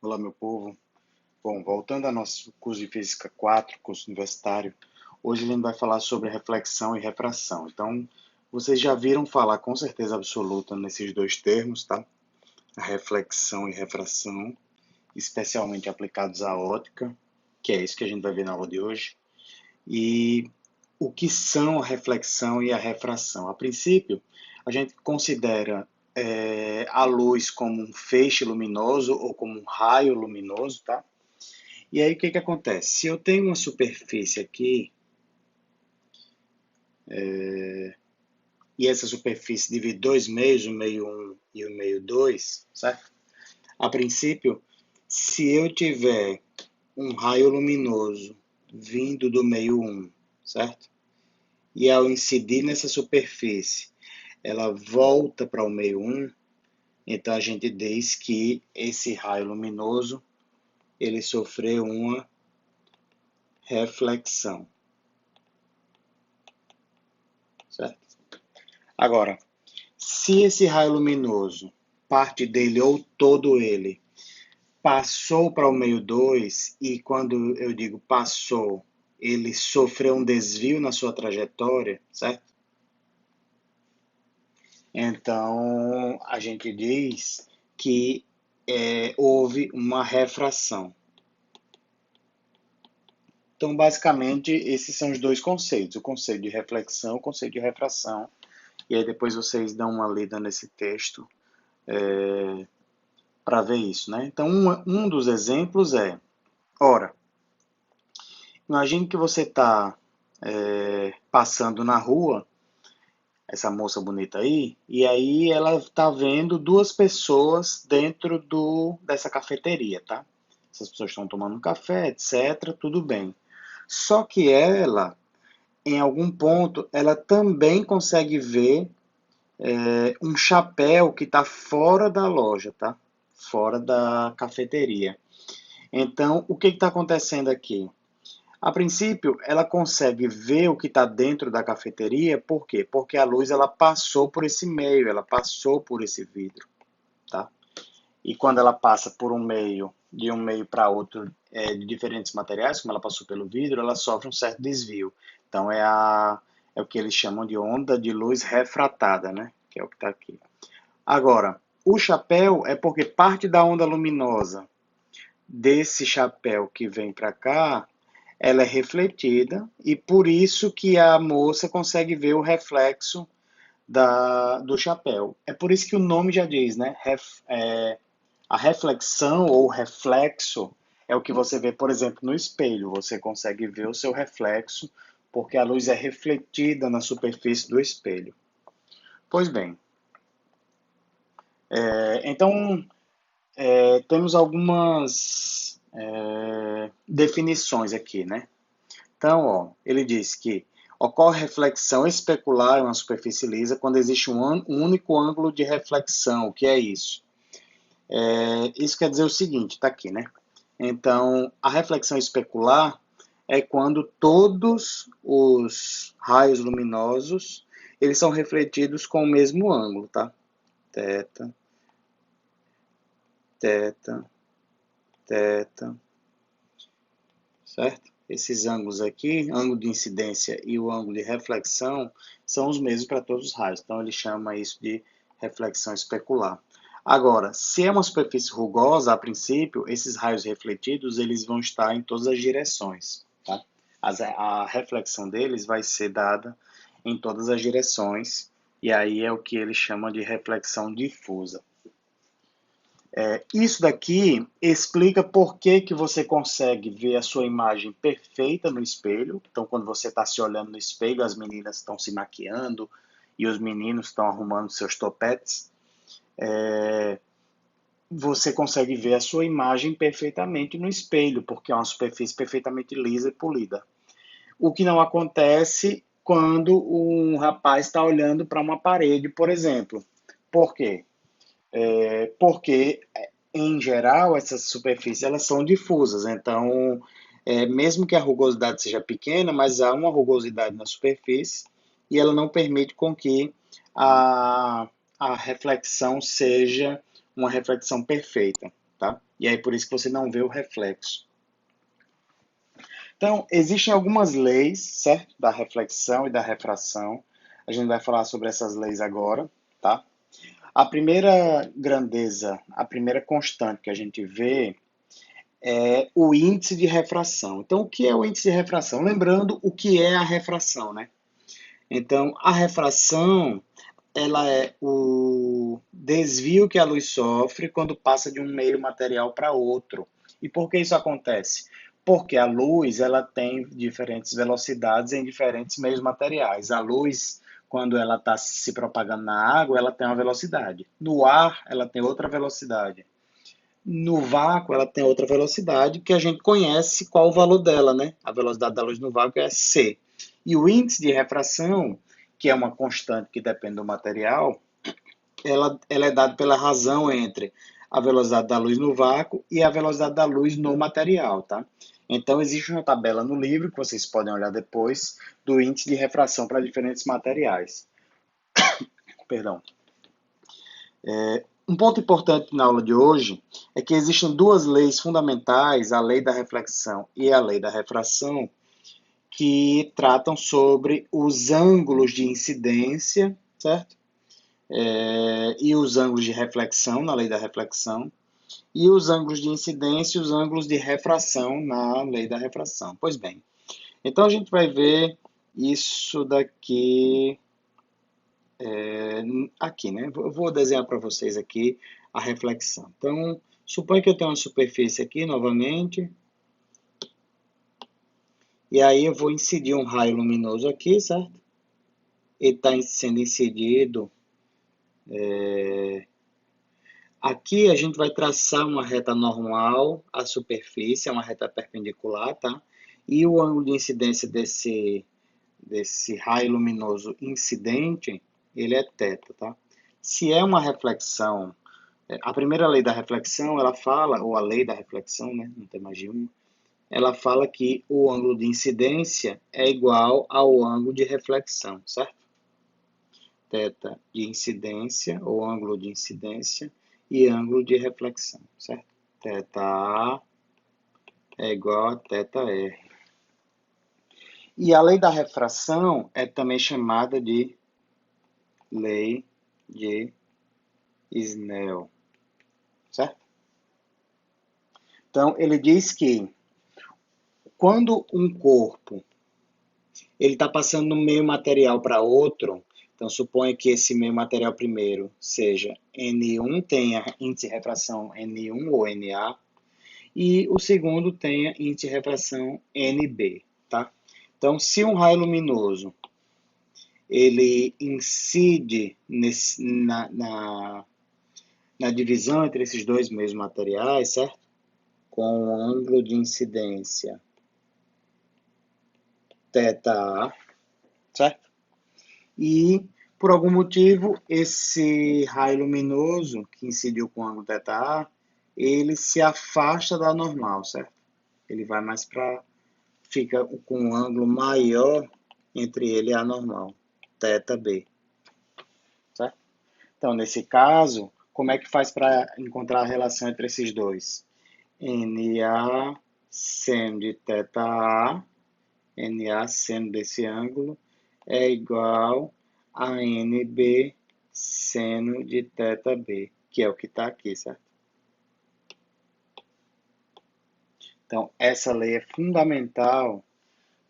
Olá, meu povo. Bom, voltando ao nosso curso de Física 4, curso universitário, hoje a gente vai falar sobre reflexão e refração. Então, vocês já viram falar com certeza absoluta nesses dois termos, tá? A reflexão e refração, especialmente aplicados à óptica, que é isso que a gente vai ver na aula de hoje. E o que são a reflexão e a refração? A princípio, a gente considera a luz como um feixe luminoso ou como um raio luminoso, tá? E aí o que que acontece? Se eu tenho uma superfície aqui e essa superfície divide dois meios, o meio um e o meio 2, certo? A princípio, se eu tiver um raio luminoso vindo do meio um, certo? E ao incidir nessa superfície, ela volta para o meio um, então a gente diz que esse raio luminoso ele sofreu uma reflexão, certo? Agora, se esse raio luminoso, parte dele ou todo ele, passou para o meio 2 e quando eu digo passou, ele sofreu um desvio na sua trajetória, certo? Então, a gente diz que houve uma refração. Então, basicamente, esses são os dois conceitos, o conceito de reflexão, o conceito de refração. E aí depois vocês dão uma lida nesse texto para ver isso, né? Então, um dos exemplos é, ora, imagine que você está passando na rua, essa moça bonita aí, e aí ela está vendo duas pessoas dentro dessa cafeteria, tá? Essas pessoas estão tomando um café, etc, tudo bem. Só que ela, em algum ponto, ela também consegue ver um chapéu que está fora da loja, tá? Fora da cafeteria. Então, o que está acontecendo aqui? A princípio, ela consegue ver o que está dentro da cafeteria, por quê? Porque a luz ela passou por esse meio, ela passou por esse vidro, tá? E quando ela passa por um meio, de um meio para outro, de diferentes materiais, como ela passou pelo vidro, ela sofre um certo desvio. Então é o que eles chamam de onda de luz refratada, né? Que é o que está aqui. Agora, o chapéu é porque parte da onda luminosa desse chapéu que vem para cá, ela é refletida e por isso que a moça consegue ver o reflexo do chapéu. É por isso que o nome já diz, né? A reflexão ou reflexo é o que você vê, por exemplo, no espelho. Você consegue ver o seu reflexo porque a luz é refletida na superfície do espelho. Pois bem, então temos algumas definições aqui, né? Então, ó, ele diz que ocorre reflexão especular em uma superfície lisa quando existe um único ângulo de reflexão. O que é isso? Isso quer dizer o seguinte, está aqui, né? Então, a reflexão especular é quando todos os raios luminosos eles são refletidos com o mesmo ângulo, tá? Teta, teta, teta, certo? Esses ângulos aqui, ângulo de incidência e o ângulo de reflexão, são os mesmos para todos os raios. Então, ele chama isso de reflexão especular. Agora, se é uma superfície rugosa, a princípio, esses raios refletidos eles vão estar em todas as direções. Tá? A reflexão deles vai ser dada em todas as direções, e aí é o que ele chama de reflexão difusa. Isso daqui explica por que, que você consegue ver a sua imagem perfeita no espelho. Então, quando você está se olhando no espelho, as meninas estão se maquiando e os meninos estão arrumando seus topetes. Você consegue ver a sua imagem perfeitamente no espelho, porque é uma superfície perfeitamente lisa e polida. O que não acontece quando um rapaz está olhando para uma parede, por exemplo. Por quê? Porque, em geral, essas superfícies elas são difusas. Então, mesmo que a rugosidade seja pequena, mas há uma rugosidade na superfície e ela não permite com que a, a reflexão seja uma reflexão perfeita. tá? E aí por isso que você não vê o reflexo. Então, existem algumas leis, certo? Da reflexão e da refração. A gente vai falar sobre essas leis agora, tá? A primeira grandeza, a primeira constante que a gente vê é o índice de refração. Então, o que é o índice de refração? Lembrando o que é a refração, né? Então, a refração, ela é o desvio que a luz sofre quando passa de um meio material para outro. E por que isso acontece? Porque a luz, ela tem diferentes velocidades em diferentes meios materiais. A luz, quando ela está se propagando na água, ela tem uma velocidade. No ar, ela tem outra velocidade. No vácuo, ela tem outra velocidade que a gente conhece qual o valor dela, né? A velocidade da luz no vácuo é c. E o índice de refração, que é uma constante que depende do material, ela é dada pela razão entre a velocidade da luz no vácuo e a velocidade da luz no material, tá? Então, existe uma tabela no livro, que vocês podem olhar depois, do índice de refração para diferentes materiais. Perdão. Um ponto importante na aula de hoje é que existem duas leis fundamentais, a lei da reflexão e a lei da refração, que tratam sobre os ângulos de incidência, certo? E os ângulos de reflexão, na lei da reflexão, e os ângulos de incidência e os ângulos de refração na lei da refração. Pois bem, então a gente vai ver isso daqui, aqui, né? Eu vou desenhar para vocês aqui a reflexão. Então, suponha que eu tenho uma superfície aqui novamente, e aí eu vou incidir um raio luminoso aqui, certo? Ele está sendo incidido. Aqui a gente vai traçar uma reta normal à superfície, é uma reta perpendicular, tá? E o ângulo de incidência desse raio luminoso incidente, ele é θ, tá? Se é uma reflexão, a primeira lei da reflexão, ela fala, ou a lei da reflexão, né? Não tem mais de uma, ela fala que o ângulo de incidência é igual ao ângulo de reflexão, certo? θ de incidência, ou ângulo de incidência, e ângulo de reflexão, certo? θA é igual a θR. E a lei da refração é também chamada de lei de Snell, certo? Então, ele diz que quando um corpo ele está passando de um meio material para outro, então suponha que esse meio material primeiro seja N1, tenha índice de refração N1 ou NA, e o segundo tenha índice de refração NB, tá? Então, se um raio luminoso ele incide na divisão entre esses dois meios materiais, certo? Com um ângulo de incidência θA, certo? E, por algum motivo, esse raio luminoso que incidiu com o ângulo θA, ele se afasta da normal, certo? Ele vai mais para... fica com um ângulo maior entre ele e a normal, θB, certo? Então, nesse caso, como é que faz para encontrar a relação entre esses dois? NA seno de θA, NA seno desse ângulo, é igual a NB seno de θB, que é o que está aqui, certo? Então, essa lei é fundamental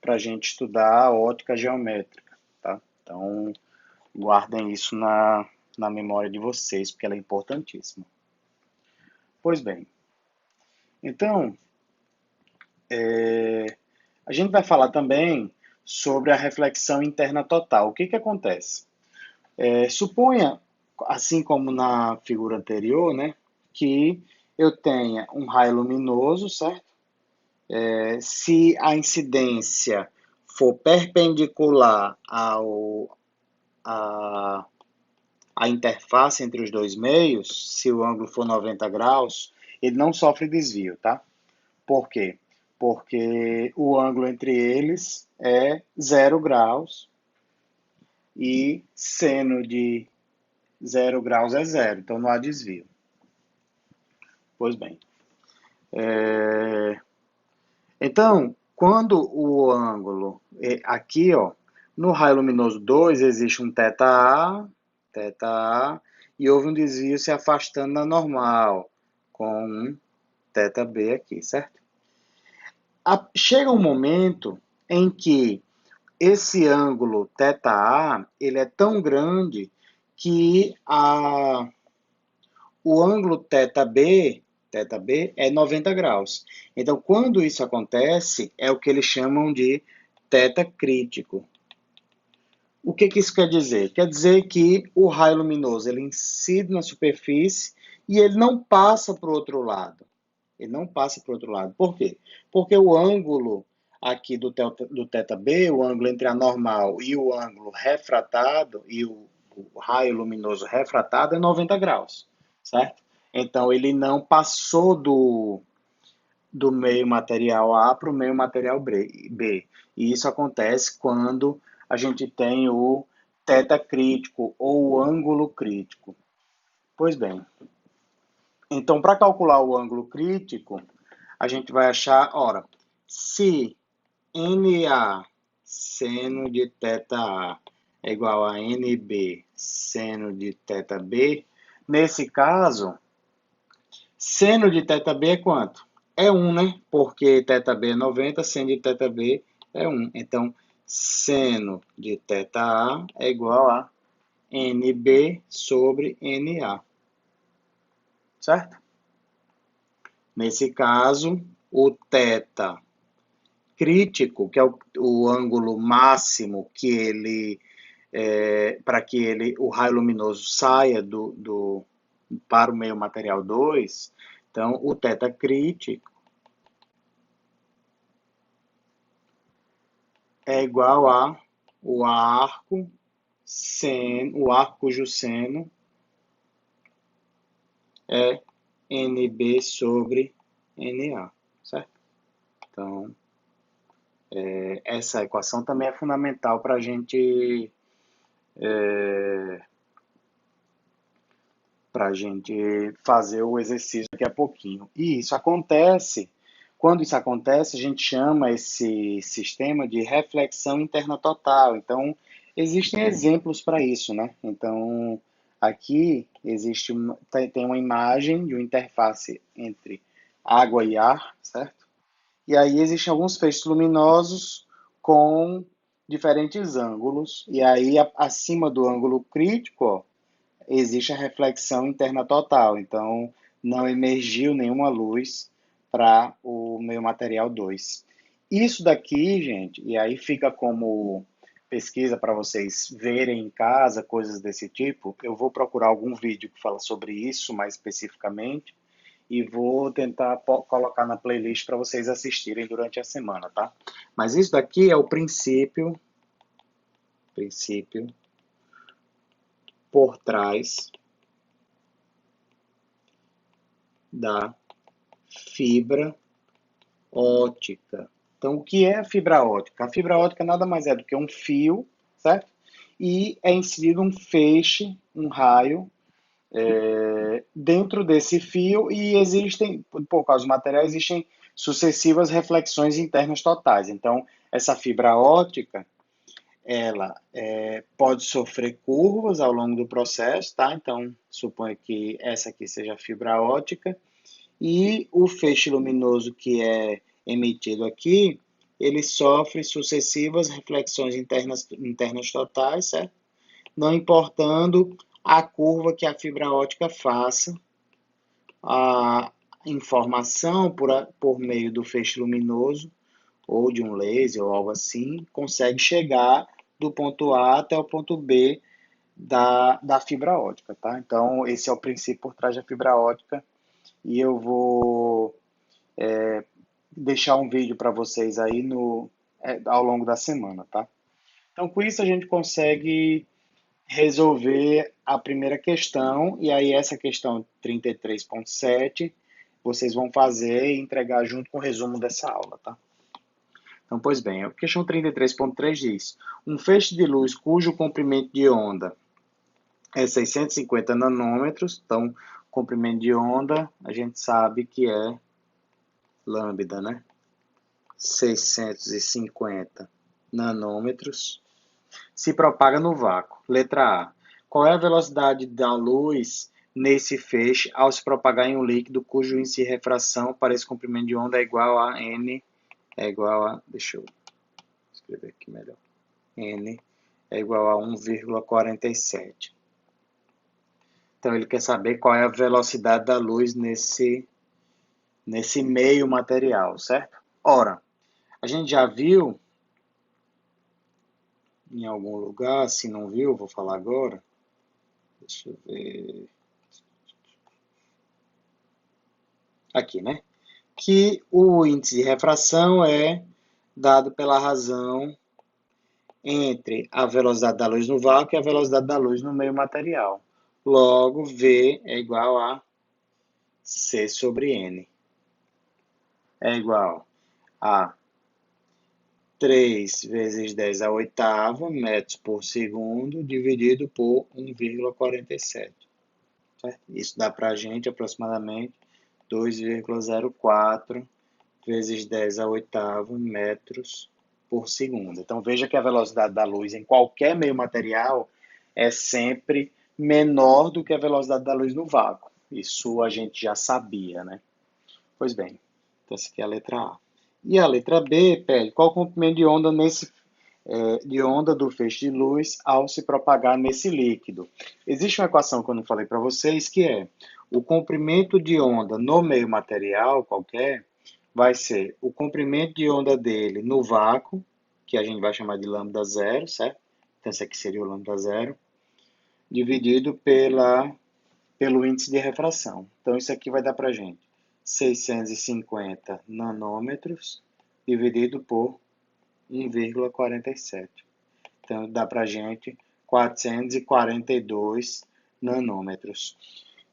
para a gente estudar a ótica geométrica, tá? Então, guardem isso na memória de vocês, porque ela é importantíssima. Pois bem, então, a gente vai falar também sobre a reflexão interna total. O que acontece? Suponha, assim como na figura anterior, né, que eu tenha um raio luminoso, certo? Se a incidência for perpendicular à interface entre os dois meios, se o ângulo for 90 graus, ele não sofre desvio, tá? Por quê? Porque o ângulo entre eles é 0 graus e seno de 0 graus é zero, então não há desvio. Pois bem. Então, quando o ângulo, aqui, ó, no raio luminoso 2 existe um θA, e houve um desvio se afastando da normal, com um θB aqui, certo? Chega um momento em que esse ângulo θA, ele é tão grande que o ângulo θB é 90 graus. Então, quando isso acontece, é o que eles chamam de θ crítico. O que isso quer dizer? Quer dizer que o raio luminoso ele incide na superfície e ele não passa para o outro lado. Ele não passa para o outro lado. Por quê? Porque o ângulo aqui do θB, o ângulo entre a normal e o ângulo refratado, e o raio luminoso refratado é 90 graus, certo? Então, ele não passou do meio material A para o meio material B. E isso acontece quando a gente tem o θ crítico ou o ângulo crítico. Pois bem, então para calcular o ângulo crítico, a gente vai achar, ora, se NA seno de θA é igual a NB seno de θB, nesse caso, seno de θB é quanto? É 1, né? Porque θB é 90, seno de θB é 1. Então, seno de θA é igual a NB sobre NA. Certo? Nesse caso, o θ crítico, que é o ângulo máximo que ele para que o raio luminoso saia para o meio material 2, então o θ crítico é igual a o arco cujo seno é NB sobre NA, certo? Então, essa equação também é fundamental para a gente fazer o exercício daqui a pouquinho. E isso acontece, quando isso acontece, a gente chama esse sistema de reflexão interna total. Então, existem exemplos para isso, né? Então, aqui tem uma imagem de uma interface entre água e ar, certo? E aí existem alguns feixes luminosos com diferentes ângulos, e aí acima do ângulo crítico, ó, existe a reflexão interna total, então não emergiu nenhuma luz para o meu material 2. Isso daqui, gente, e aí fica como pesquisa para vocês verem em casa, coisas desse tipo. Eu vou procurar algum vídeo que fala sobre isso mais especificamente e vou tentar colocar na playlist para vocês assistirem durante a semana, tá? Mas isso daqui é o princípio por trás da fibra ótica. Então, o que é a fibra ótica? A fibra ótica nada mais é do que um fio, certo? E é inserido um feixe, um raio, dentro desse fio, e existem, por causa do material, existem sucessivas reflexões internas totais. Então, essa fibra ótica, ela pode sofrer curvas ao longo do processo, tá? Então, suponha que essa aqui seja a fibra ótica, e o feixe luminoso que é emitido aqui, ele sofre sucessivas reflexões internas totais, certo? Não importando a curva que a fibra ótica faça, a informação por meio do feixe luminoso, ou de um laser, ou algo assim, consegue chegar do ponto A até o ponto B da fibra ótica, tá? Então, esse é o princípio por trás da fibra ótica, e eu vou deixar um vídeo para vocês aí ao longo da semana, tá? Então, com isso a gente consegue resolver a primeira questão, e aí essa questão 33.7 vocês vão fazer e entregar junto com o resumo dessa aula, tá? Então, pois bem, a questão 33.3 diz: um feixe de luz cujo comprimento de onda é 650 nanômetros, então Comprimento de onda, a gente sabe que é lambda, né? 650 nanômetros. Se propaga no vácuo. Letra A. Qual é a velocidade da luz nesse feixe ao se propagar em um líquido cujo índice de refração para esse comprimento de onda é igual a n, deixa eu escrever aqui melhor, n é igual a 1,47. Então ele quer saber qual é a velocidade da luz nesse meio material, certo? Ora, a gente já viu em algum lugar, se não viu, vou falar agora. Deixa eu ver. Aqui, né? Que o índice de refração é dado pela razão entre a velocidade da luz no vácuo e a velocidade da luz no meio material. Logo, V é igual a C sobre N. É igual a 3 vezes 10 à oitava metros por segundo dividido por 1,47. Certo? Isso dá para a gente aproximadamente 2,04 vezes 10 à oitava metros por segundo. Então veja que a velocidade da luz em qualquer meio material é sempre menor do que a velocidade da luz no vácuo. Isso a gente já sabia, né? Pois bem, então essa aqui é a letra A. E a letra B pede qual o comprimento de onda de onda do feixe de luz ao se propagar nesse líquido. Existe uma equação que eu não falei para vocês, que é o comprimento de onda no meio material qualquer vai ser o comprimento de onda dele no vácuo, que a gente vai chamar de lambda zero, certo? Então esse aqui seria o lambda zero, dividido pelo índice de refração. Então isso aqui vai dar para a gente 650 nanômetros dividido por 1,47. Então dá para a gente 442 nanômetros.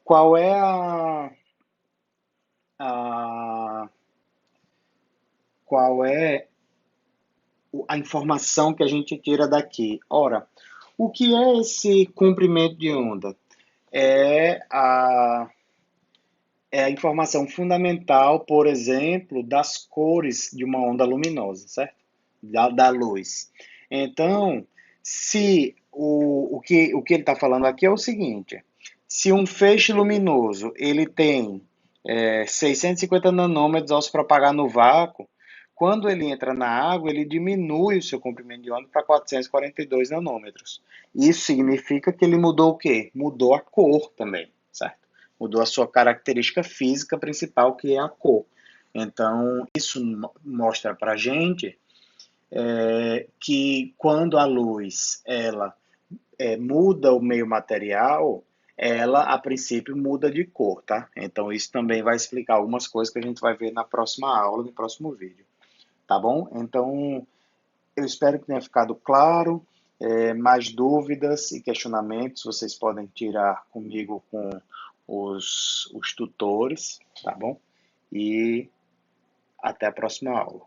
Qual é qual é a informação que a gente tira daqui? Ora, o que é esse comprimento de onda? É a informação fundamental, por exemplo, das cores de uma onda luminosa, certo? Da luz. Então, se o que ele está falando aqui é o seguinte: se um feixe luminoso ele tem 650 nanômetros ao se propagar no vácuo, quando ele entra na água, ele diminui o seu comprimento de onda para 442 nanômetros. Isso significa que ele mudou o quê? Mudou a cor também, certo? Mudou a sua característica física principal, que é a cor. Então, isso mostra para a gente que quando a luz ela muda o meio material, ela a princípio muda de cor, tá? Então isso também vai explicar algumas coisas que a gente vai ver na próxima aula, no próximo vídeo, tá bom? Então eu espero que tenha ficado claro. Mais dúvidas e questionamentos vocês podem tirar comigo com os tutores, tá bom? E até a próxima aula.